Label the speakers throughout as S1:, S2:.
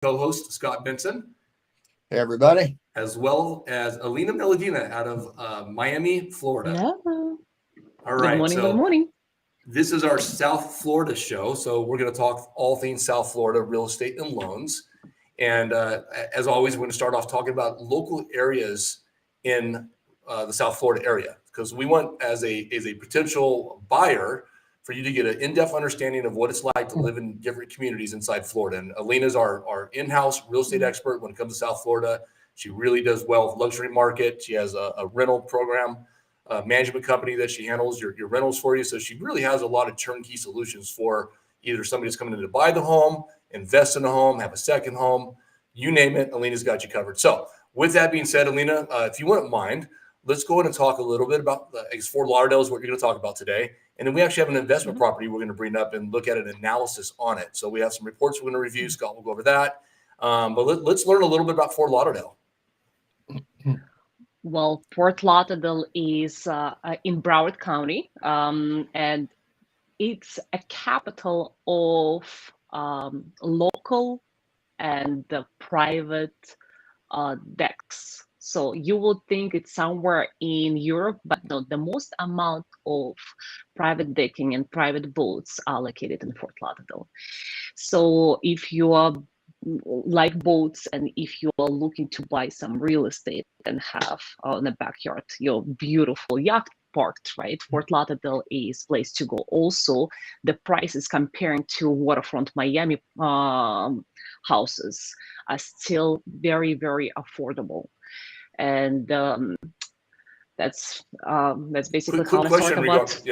S1: co-host Scott Benson,
S2: Hey, everybody.
S1: as well as Alina out of Miami, Florida.
S3: Hello.
S1: All
S3: Good
S1: right,
S3: morning. Good
S1: so
S3: morning.
S1: this is our South Florida show. So we're going to talk all things South Florida real estate and loans. And as always, we're going to start off talking about local areas in the South Florida area, because we want, as a potential buyer, for you to get an in-depth understanding of what it's like to live in different communities inside Florida. And Alina's our in-house real estate expert when it comes to South Florida. She really does well with luxury market. She has a rental program, management company that she handles your rentals for you. So she really has a lot of turnkey solutions for either somebody that's coming in to buy the home, invest in a home, have a second home, you name it, Alina's got you covered. So with that being said, Alina, if you wouldn't mind, let's go ahead and talk a little bit about Fort Lauderdale is what you're going to talk about today. And then we actually have an investment property we're going to bring up and look at an analysis on it. So we have some reports we're going to review. Scott will go over that. But let's learn a little bit about Fort Lauderdale.
S3: Well, Fort Lauderdale is in Broward County, and it's a capital of local and private decks. So you would think it's somewhere in Europe, but no, the most amount of private decking and private boats are located in Fort Lauderdale. So if you are like boats and if you are looking to buy some real estate and have in the backyard your beautiful yacht parked, right? Fort Lauderdale is place to go. Also, the prices comparing to waterfront Miami houses are still very, very affordable. And that's basically
S1: Quick
S3: how I
S1: question
S3: talk about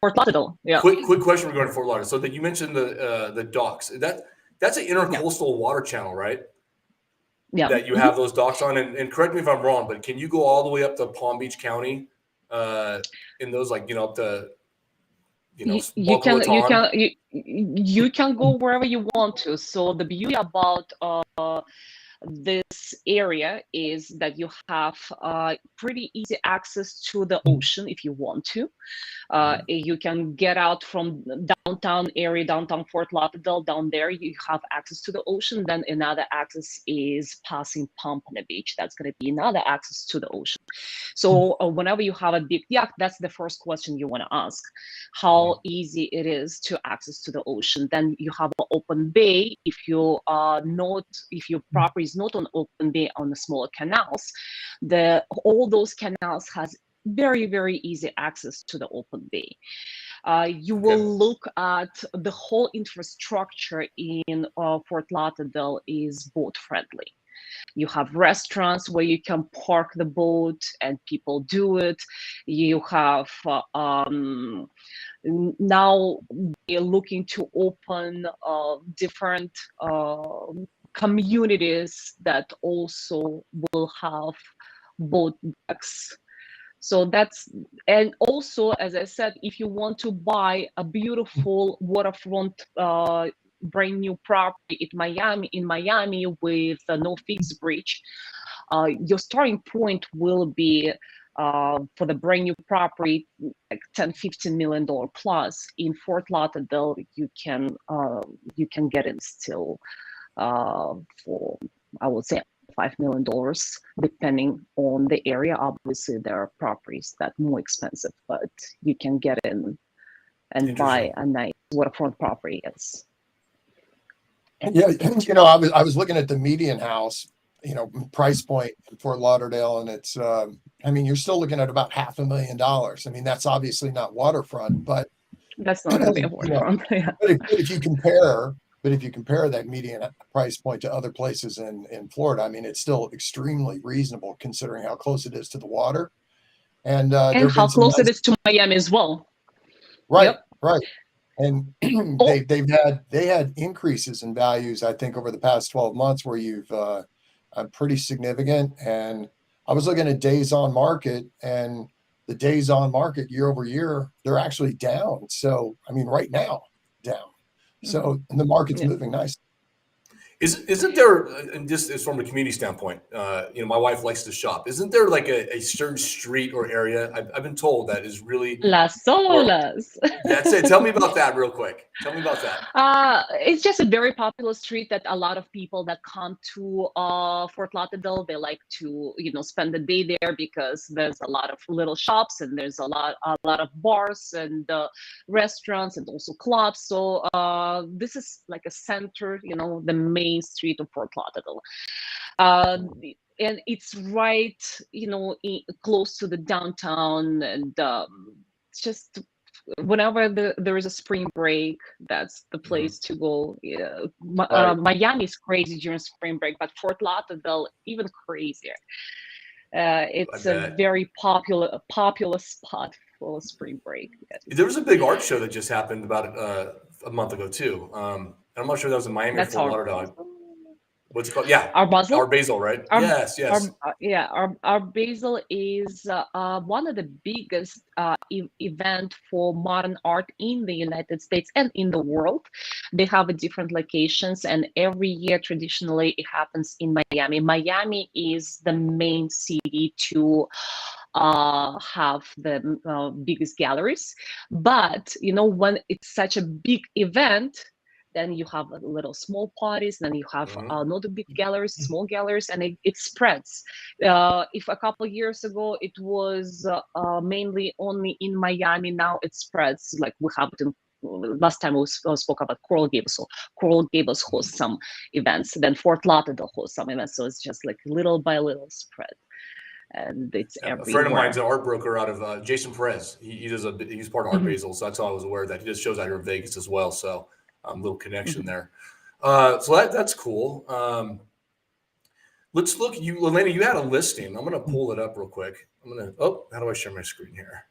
S3: Fort Lauderdale. Yeah.
S1: Quick question regarding Fort Lauderdale. So that you mentioned the docks. That's an intercoastal water channel, right?
S3: Yeah.
S1: That you have those docks on. And correct me if I'm wrong, but can you go all the way up to Palm Beach County in those, like, up to
S3: you can go wherever you want to. So the beauty about this area is that you have pretty easy access to the ocean if you want to. You can get out from downtown area, downtown Fort Lauderdale, down there you have access to the ocean. Then another access is passing Pompano Beach. That's going to be another access to the ocean. So whenever you have a big yacht, that's the first question you want to ask, how easy it is to access to the ocean. Then you have an open bay. If your property is not on open bay, on the smaller canals, all those canals has very, very easy access to the open bay. You will look at the whole infrastructure in Fort Lauderdale is boat friendly. You have restaurants where you can park the boat and people do it. You have now they're looking to open different communities that also will have boat decks. So and also, as I said, if you want to buy a beautiful waterfront brand new property in Miami with no fixed bridge, your starting point will be for the brand new property like $10-15 million plus. In Fort Lauderdale, you can get it still for, I would say, $5 million, depending on the area. Obviously, there are properties that are more expensive, but you can get in and buy a nice waterfront property. Yes.
S2: Yeah, I was looking at the median house, price point in Fort Lauderdale, and it's, you're still looking at about $500,000. I mean, that's obviously not waterfront, but
S3: that's not going to be a waterfront. Yeah.
S2: But if you compare that median price point to other places in Florida, I mean, it's still extremely reasonable considering how close it is to the water, and
S3: how close it is to Miami as well.
S2: Right,
S3: yep.
S2: Right. And they had increases in values, I think, over the past 12 months where you've pretty significant. And I was looking at days on market, and the days on market year over year, they're actually down. So, I mean, right now, down. So the market's moving nicely.
S1: Isn't there, and this is from a community standpoint, my wife likes to shop. Isn't there like a certain street or area I've been told that is really,
S3: Las
S1: or
S3: Olas.
S1: that's it. Tell me about that real quick. Tell me about that.
S3: It's just a very popular street that a lot of people that come to Fort Lauderdale, they like to, spend the day there because there's a lot of little shops and there's a lot of bars and restaurants and also clubs. So this is like a center, the main street of Fort Lauderdale. And it's right, close to the downtown, and it's just whenever there is a spring break, that's the place to go. Yeah.
S1: Right.
S3: Miami is crazy during spring break, but Fort Lauderdale even crazier. It's
S1: I
S3: a
S1: bet.
S3: very popular spot for spring break. Yes.
S1: There was a big art show that just happened about a month ago too. I'm not sure that was in Miami or
S3: That's
S1: Fort Lauderdale. What's it called? Yeah,
S3: our Basel.
S1: Art Basel, right?
S3: Our,
S1: Yes.
S3: our Basel is one of the biggest event for modern art in the United States and in the world. They have different locations, and every year traditionally it happens in Miami. Miami is the main city to have the biggest galleries, but when it's such a big event, then you have little small parties, then you have not big galleries, small galleries, and it spreads. If a couple of years ago it was mainly only in Miami, now it spreads. Like we have it in, last time we spoke about Coral Gables. So Coral Gables hosts some events, then Fort Lauderdale hosts some events. So it's just like little by little spread. And it's everywhere.
S1: A friend of mine's an art broker out of Jason Perez. He's part of Art Basel, so that's how I was aware of that. He just shows out here in Vegas as well. So little connection there. So that's cool. Let's look. Alina, you had a listing. I'm going to pull it up real quick. How do I share my screen here?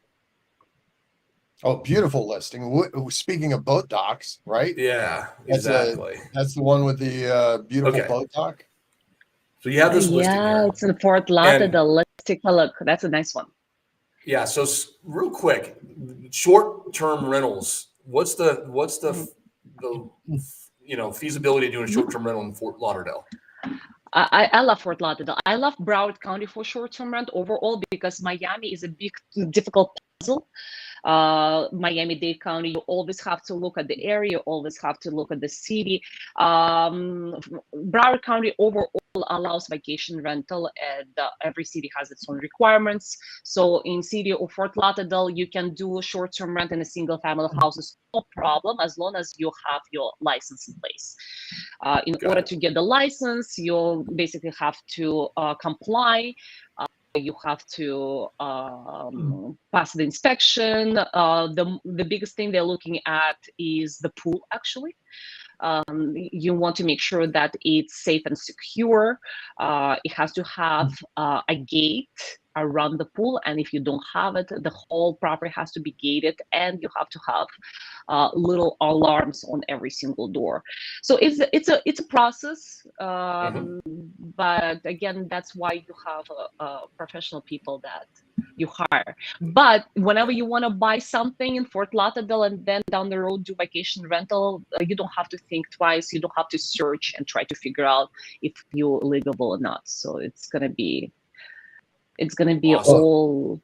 S2: Oh, beautiful listing. Speaking of boat docks, right?
S1: Yeah, exactly.
S2: That's the one with the beautiful boat dock.
S1: So you have this listing here.
S3: Yeah, it's in Fort Lauderdale. Let's take a look. That's a nice one.
S1: Yeah. So real quick, short-term rentals. What's the feasibility of doing a short-term rental in Fort Lauderdale?
S3: I love Fort Lauderdale. I love Broward County for short-term rent overall because Miami is a big, difficult puzzle. Miami-Dade County, you always have to look at the area, you always have to look at the city. Broward County overall allows vacation rental, and every city has its own requirements. So in city of Fort Lauderdale, you can do short-term rent in a single family houses, no problem, as long as you have your license in place. In order to get the license, you'll basically have to comply. You have to pass the inspection. The biggest thing they're looking at is the pool, actually. You want to make sure that it's safe and secure. It has to have a gate around the pool, and if you don't have it, the whole property has to be gated, and you have to have little alarms on every single door. So it's a process, but again, that's why you have professional people that you hire. But whenever you want to buy something in Fort Lauderdale and then down the road do vacation rental, you don't have to think twice. You don't have to search and try to figure out if you're legal or not. So it's gonna be awesome. All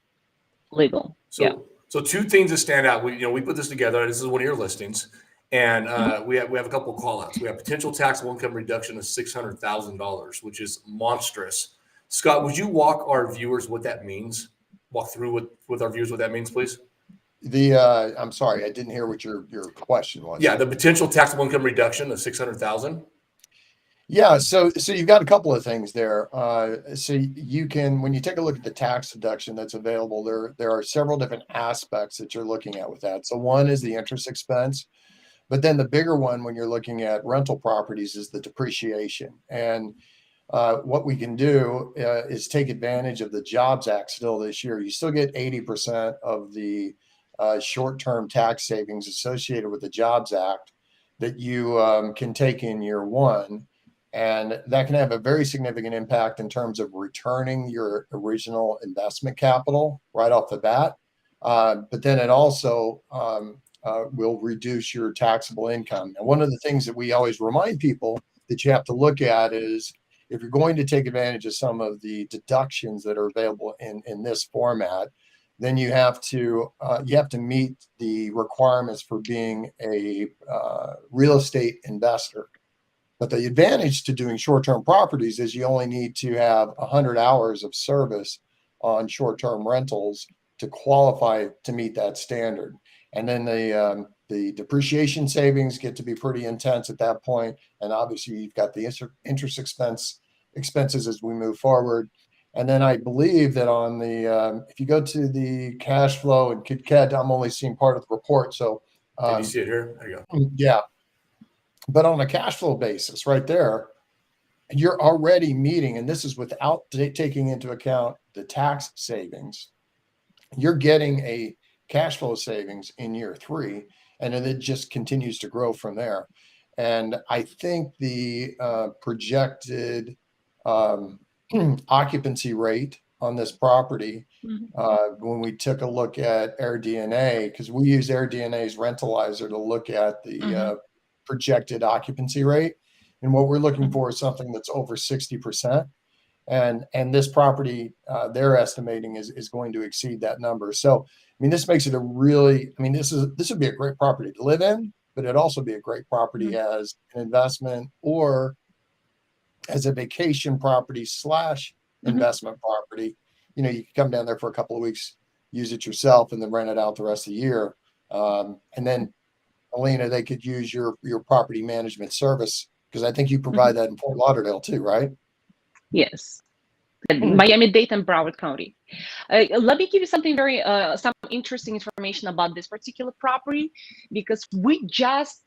S3: legal.
S1: So two things that stand out. We put this together. This is one of your listings, and we have a couple of call outs. We have potential taxable income reduction of $600,000, which is monstrous. Scott, would you walk our viewers what that means? Walk through with our viewers what that means, please.
S2: I'm sorry, I didn't hear what your question was.
S1: Yeah, the potential taxable income reduction of $600,000.
S2: Yeah, so you've got a couple of things there. So you can, when you take a look at the tax deduction that's available, there are several different aspects that you're looking at with that. So one is the interest expense, but then the bigger one when you're looking at rental properties is the depreciation. And what we can do is take advantage of the Jobs Act still this year. You still get 80% of the short-term tax savings associated with the Jobs Act that you can take in year one. And that can have a very significant impact in terms of returning your original investment capital right off the bat. But then it also will reduce your taxable income. And one of the things that we always remind people that you have to look at is if you're going to take advantage of some of the deductions that are available in this format, then you have to meet the requirements for being a real estate investor. But the advantage to doing short-term properties is you only need to have 100 hours of service on short-term rentals to qualify to meet that standard. And then the depreciation savings get to be pretty intense at that point. And obviously you've got the interest expenses as we move forward. And then I believe that on the, if you go to the cash flow and KitKat, I'm only seeing part of the report. So
S1: Can you see it here? There you go.
S2: yeah. But on a cash flow basis right there, you're already meeting, and this is without taking into account the tax savings. You're getting a cash flow savings in year 3, and then it just continues to grow from there. And I think the projected occupancy rate on this property, when we took a look at AirDNA, because we use AirDNA's Rentalizer to look at the projected occupancy rate. And what we're looking for is something that's over 60%. And this property, they're estimating is going to exceed that number. So, I mean, this makes it a really, I mean, this would be a great property to live in, but it'd also be a great property as an investment or as a vacation property / investment property. You know, you can come down there for a couple of weeks, use it yourself, and then rent it out the rest of the year. And then, Alina, they could use your property management service, because I think you provide that in Fort Lauderdale too, right?
S3: Yes. Miami-Dade and Broward County. Let me give you something some interesting information about this particular property, because we just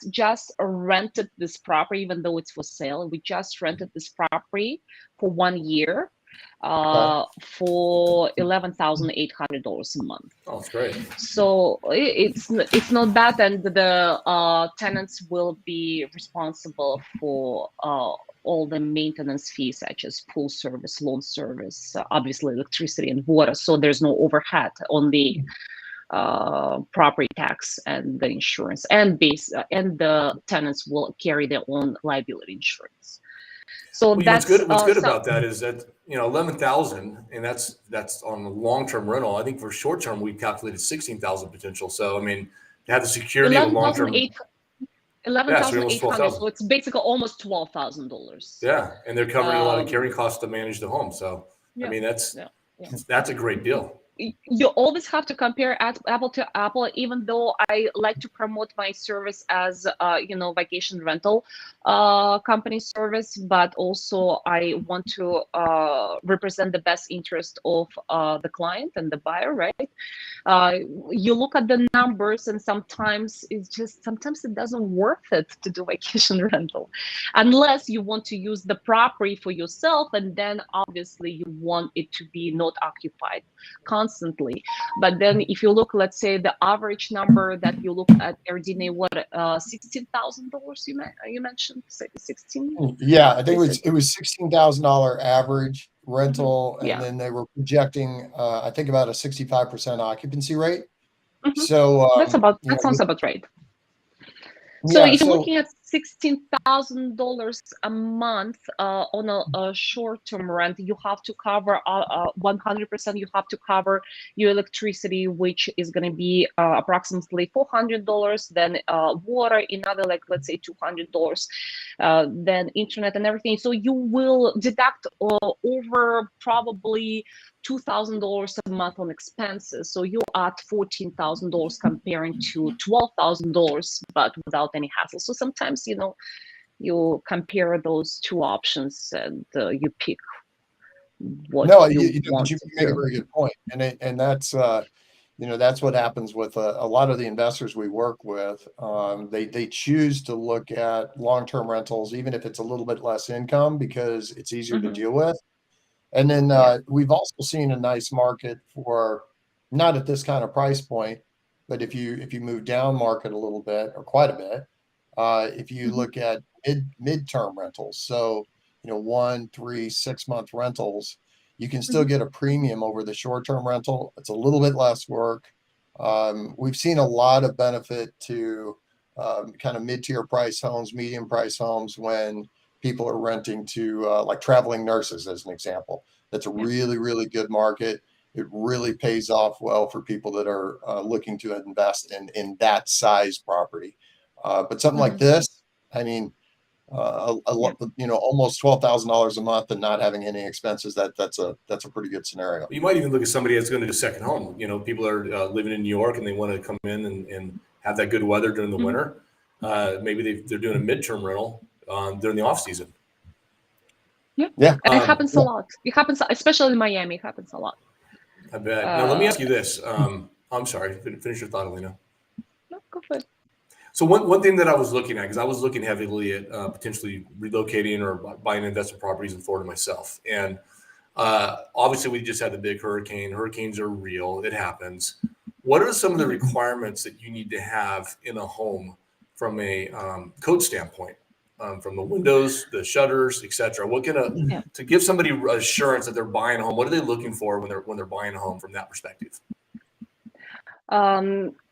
S3: rented this property, even though it's for sale. We just rented this property for 1 year for $11,800 a month.
S1: Oh, that's great.
S3: So it's not bad, and the tenants will be responsible for all the maintenance fees, such as pool service, lawn service, obviously electricity and water. So there's no overhead on the property tax and the insurance, and the tenants will carry their own liability insurance. So
S1: Well,
S3: that's
S1: what's good about that is that, you know, 11,000, and that's on a long-term rental. I think for short-term we calculated 16,000 potential. So I mean, to have the security of a long-term.
S3: $11,800. So it's basically almost $12,000.
S1: Yeah, and they're covering a lot of carrying costs to manage the home. So I mean, that's a great deal.
S3: You always have to compare apple to apple, even though I like to promote my service as vacation rental company service, but also I want to represent the best interest of the client and the buyer, right? You look at the numbers, and sometimes it doesn't worth it to do vacation rental, unless you want to use the property for yourself, and then obviously you want it to be not occupied constantly. But then if you look, let's say the average number that you look at AirDNA, what $16,000 you mentioned, 16?
S2: Yeah, I think it was $16,000 average rental, and then they were projecting I think about a 65% occupancy rate. So
S3: that sounds about right. So if you're looking at $16,000 a month on a short-term rent, you have to cover 100%. You have to cover your electricity, which is going to be approximately $400. Then water, another, like, let's say $200. Then internet and everything. So you will deduct over probably $2,000 a month on expenses. So you add $14,000 comparing to $12,000, but without any hassle. So sometimes, you compare those two options and you pick what you want.
S2: You make a very good point. And that's, that's what happens with a lot of the investors we work with. They choose to look at long-term rentals, even if it's a little bit less income, because it's easier to deal with. And then we've also seen a nice market for, not at this kind of price point, but if you move down market a little bit, or quite a bit, if you look at mid-term rentals, so 1, 3, 6 month rentals, you can still get a premium over the short-term rental. It's a little bit less work. We've seen a lot of benefit to kind of mid-tier price homes, medium price homes, when people are renting to like traveling nurses, as an example. That's a really, really good market. It really pays off well for people that are looking to invest in that size property. But something like this, I mean, almost $12,000 a month and not having any expenses. That's a pretty good scenario.
S1: You might even look at somebody that's going to do second home. You know, people are living in New York and they want to come in and have that good weather during the winter. Maybe they're doing a midterm rental during the off season.
S3: Yeah. And it happens a lot. It happens, especially in Miami. It happens a lot.
S1: I bet. Now let me ask you this. I'm sorry. Finish your thought, Alina.
S3: No, go for it.
S1: So one thing that I was looking at, because I was looking heavily at potentially relocating or buying investment properties in Florida myself. And obviously we just had the big hurricane. Hurricanes are real. It happens. What are some of the requirements that you need to have in a home from a code standpoint? From the windows, the shutters, etc. What to give somebody assurance that they're buying a home? What are they looking for when they're buying a home from that perspective?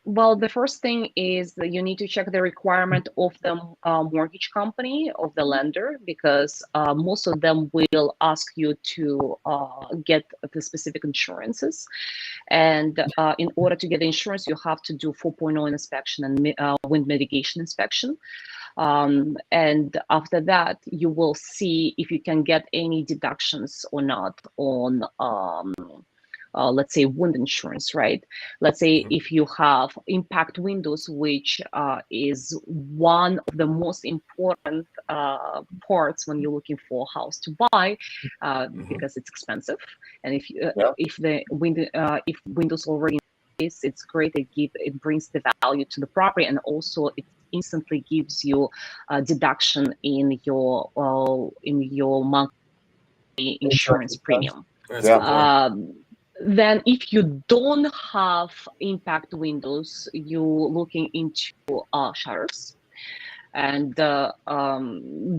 S3: Well, the first thing is that you need to check the requirement of the mortgage company, of the lender, because most of them will ask you to get the specific insurances. And in order to get the insurance, you have to do 4.0 inspection and wind mitigation inspection. And after that, you will see if you can get any deductions or not on let's say wind insurance, right? Let's say if you have impact windows, which is one of the most important parts when you're looking for a house to buy, because it's expensive. And if windows already in place, it's great. It brings the value to the property, and also it instantly gives you a deduction in your monthly insurance premium. Then if you don't have impact windows, you're looking into shutters. And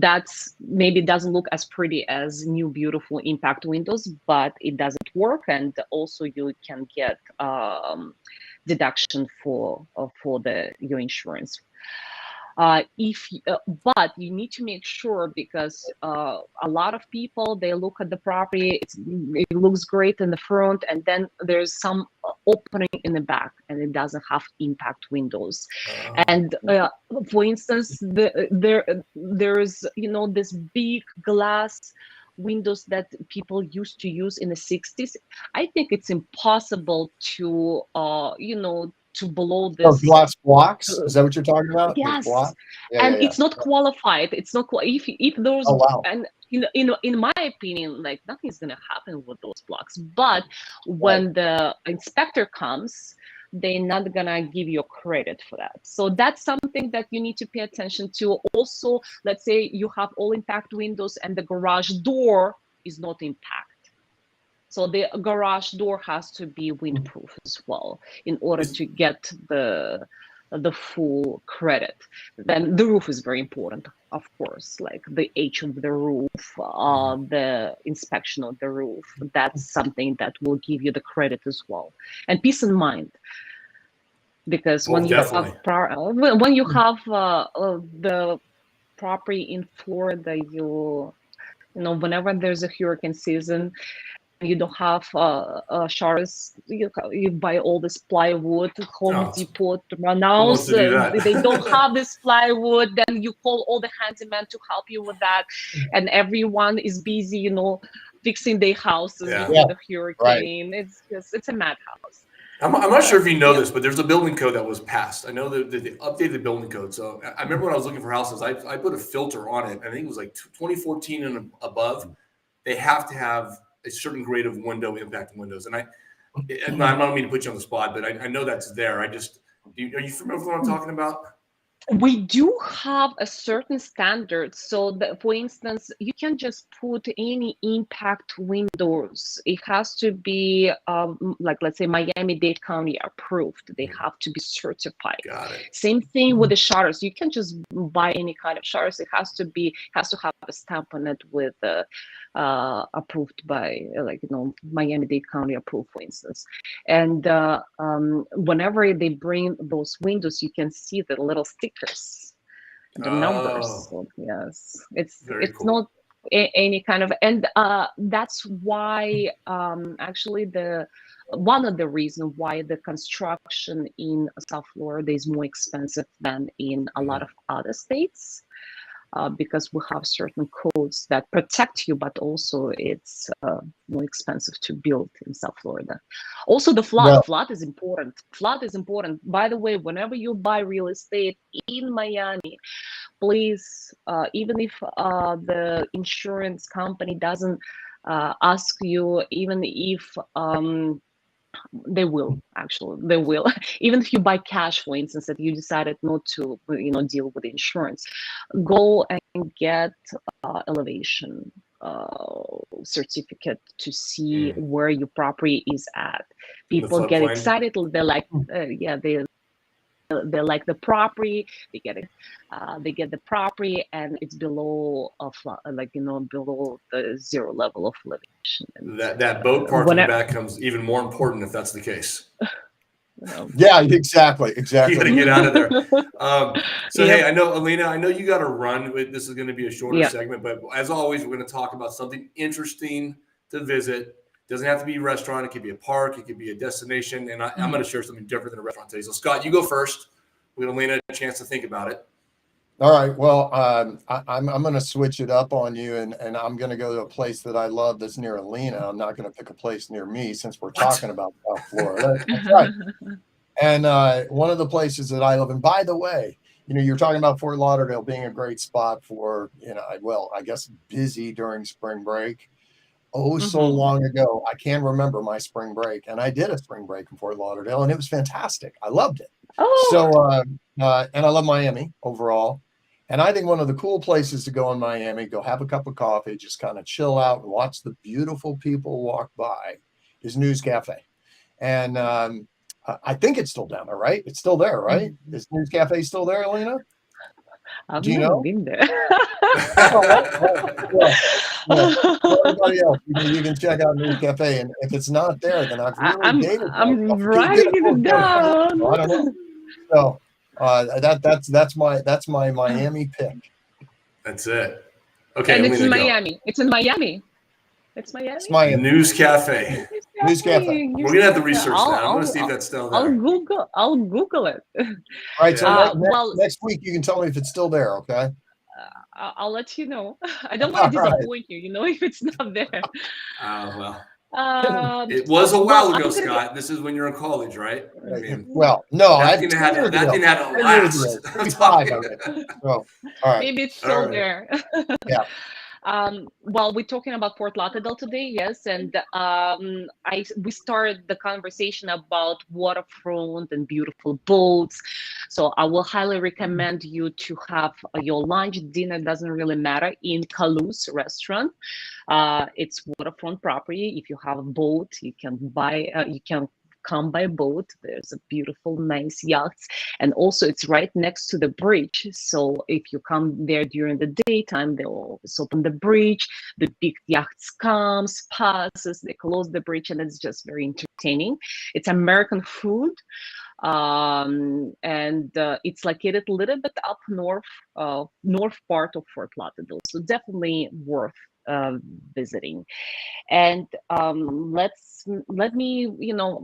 S3: that's maybe doesn't look as pretty as new beautiful impact windows, but it doesn't work. And also you can get deduction for your insurance. But you need to make sure, because a lot of people, they look at the property, it looks great in the front, and then there's some opening in the back and it doesn't have impact windows. And for instance, there's this big glass windows that people used to use in the 60s. I think it's impossible to to blow this
S2: glass blocks. Is that what you're talking about?
S3: Yes. It's not qualified. It's not if those and in my opinion, like nothing's gonna happen with those blocks. But when the inspector comes, they're not gonna give you credit for that. So that's something that you need to pay attention to. Also, let's say you have all impact windows and the garage door is not impact. So the garage door has to be windproof as well in order to get the full credit. Then the roof is very important, of course, like the age of the roof, the inspection of the roof. That's something that will give you the credit as well, and peace of mind. Because when you have the property in Florida, whenever there's a hurricane season, you don't have shutters, you buy all this plywood. Home Depot announced they don't have this plywood, then you call all the handymen to help you with that, and everyone is busy fixing their houses before the hurricane. It's a madhouse.
S1: I'm not sure if you know this, but there's a building code that was passed. I know that they updated the building code. So I remember when I was looking for houses, I put a filter on it. I think it was like 2014 and above. They have to have a certain grade of window impact windows. And I don't mean to put you on the spot, but I know that's there. Are you familiar with what I'm talking about?
S3: We do have a certain standard, so that, for instance, you can just put any impact windows. It has to be like, let's say, Miami-Dade County approved. They have to be certified.
S1: Got it.
S3: Same thing with the shutters. You can just buy any kind of shutters. It has to have a stamp on it with approved by Miami-Dade County approved, for instance. And whenever they bring those windows, you can see the little stickers. the numbers.
S1: Oh,
S3: So yes,
S1: very
S3: it's
S1: cool.
S3: not any kind of, and that's why actually the one of the reasons why the construction in South Florida is more expensive than in a lot of other states. Because we have certain codes that protect you, but also it's more expensive to build in South Florida. Also, the
S2: Well,
S3: flood is important. Flood is important. By the way, whenever you buy real estate in Miami, please, even if the insurance company doesn't ask you, even if they will even if you buy cash, for instance, that you decided not to deal with insurance, go and get elevation certificate to see where your property is at.
S1: In the
S3: People get
S1: floodplain.
S3: excited, they're like they like the property, they get it, they get the property and it's below below the zero level of elevation. And
S1: That boat park in the
S3: whenever
S1: back comes even more important if that's the case.
S2: yeah, exactly.
S1: You got to get out of there. So
S3: Yep.
S1: hey, I know Alina, I know you got to run. This is going to be a shorter
S3: Yep.
S1: segment, but as always, we're going to talk about something interesting to visit. Doesn't have to be a restaurant. It could be a park. It could be a destination. And I'm going to share something different than a restaurant today. So Scott, you go first. We're going to Alina a chance to think about it.
S2: All right. Well, I'm going to switch it up on you, and I'm going to go to a place that I love that's near Alina. I'm not going to pick a place near me since we're talking about South Florida. That's right. And one of the places that I love, and by the way, you're talking about Fort Lauderdale being a great spot for, I guess busy during spring break. Oh, so long ago, I can remember my spring break, and I did a spring break in Fort Lauderdale, and it was fantastic. I loved it.
S3: Oh.
S2: So, and I love Miami overall. And I think one of the cool places to go in Miami, go have a cup of coffee, just kind of chill out and watch the beautiful people walk by, is News Cafe. And I think it's still down there, right? It's still there, right? Is News Cafe still there, Alina?
S3: I've
S2: Do you
S3: never
S2: know?
S3: been there.
S2: For everybody else, you can check out News Cafe, and if it's not there, then I've really dated
S3: I'm
S2: myself.
S3: writing it down.
S2: I don't know. So that's my Miami pick.
S1: That's it. Okay,
S3: And it's in
S1: Alina, go.
S3: Miami. It's in Miami. It's Miami.
S2: It's Miami.
S1: News Cafe.
S2: News Cafe.
S1: We're gonna have to research that. I'm gonna see if that's still there.
S3: I'll Google it.
S2: All right. So
S3: well,
S2: next week you can tell me if it's still there. Okay.
S3: I'll let you know. I don't want to disappoint you. If it's not there.
S1: Well. It was a while ago, Scott. This is when you're in college, right? I mean,
S2: well, no,
S1: that didn't have to last.
S2: So, all right.
S3: Maybe it's still there.
S2: Yeah.
S3: Well, we're talking about Fort Lauderdale today, yes, and we started the conversation about waterfront and beautiful boats. So I will highly recommend you to have your lunch, dinner, doesn't really matter, in Calu's restaurant. It's waterfront property. If you have a boat, you can come by boat. There's a beautiful, nice yachts, and also it's right next to the bridge. So if you come there during the daytime, they will always open the bridge. The big yachts comes, passes, they close the bridge, and it's just very entertaining. It's American food. And it's located a little bit up north part of Fort Lauderdale, so definitely worth visiting. And let me,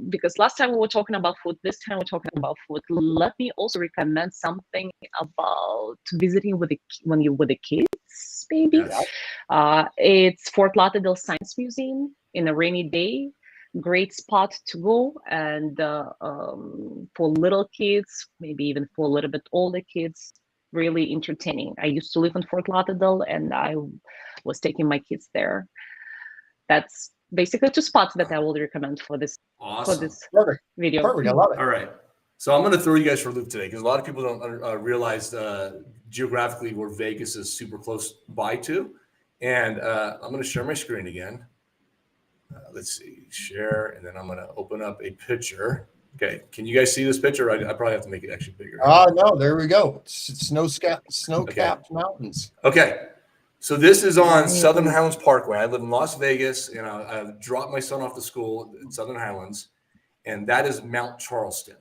S3: because last time we were talking about food, this time we're talking about food. Let me also recommend something about visiting when you're with the kids, maybe.
S1: Yes.
S3: It's Fort Lauderdale Science Museum in a rainy day. Great spot to go, and for little kids, maybe even for a little bit older kids, really entertaining. I used to live in Fort Lauderdale, and I was taking my kids there. That's basically two spots that I would recommend for this
S2: Perfect.
S3: video.
S2: Perfect. I love it.
S1: All right. So I'm going to throw you guys for a loop today because a lot of people don't realize geographically where Vegas is super close by to. And I'm going to share my screen again. Let's see, share, and then I'm going to open up a picture. Okay, can you guys see this picture? I probably have to make it actually bigger.
S2: No, there we go. It's snow-capped mountains.
S1: Okay, so this is on Southern Highlands Parkway. I live in Las Vegas, and I dropped my son off to school in Southern Highlands, and that is Mount Charleston.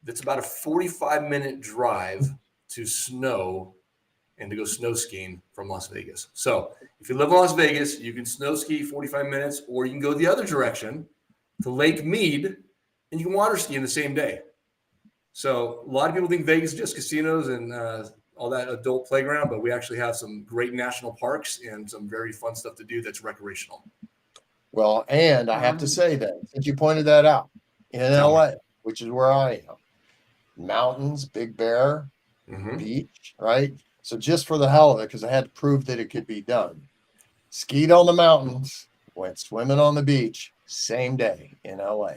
S1: It's about a 45-minute drive to snow and to go snow skiing from Las Vegas. So if you live in Las Vegas, you can snow ski 45 minutes, or you can go the other direction to Lake Mead and you can water ski in the same day. So a lot of people think Vegas is just casinos and all that adult playground, but we actually have some great national parks and some very fun stuff to do that's recreational.
S2: Well, and I have to say that since you pointed that out, in LA, which is where I am, mountains, Big Bear, beach, right? So just for the hell of it, because I had to prove that it could be done, skied on the mountains, went swimming on the beach, same day in LA.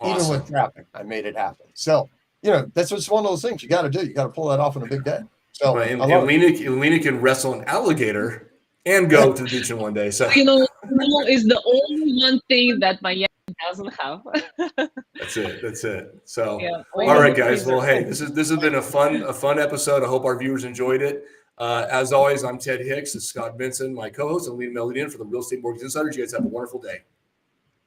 S1: Awesome.
S2: Even with traffic, I made it happen. So, that's just one of those things you got to do. You got to pull that off in a big day. So
S1: right. And Alina can wrestle an alligator and go to the beach in one day. So
S3: snow is the only one thing that Miami doesn't have.
S1: That's it. So
S3: Yeah.
S1: all right, guys. Well, hey, this has been a fun episode. I hope our viewers enjoyed it. As always, I'm Ted Hicks. This is Scott Benson, my co-host, and Alina Melody for the Real Estate Mortgage Insiders. You guys have a wonderful day.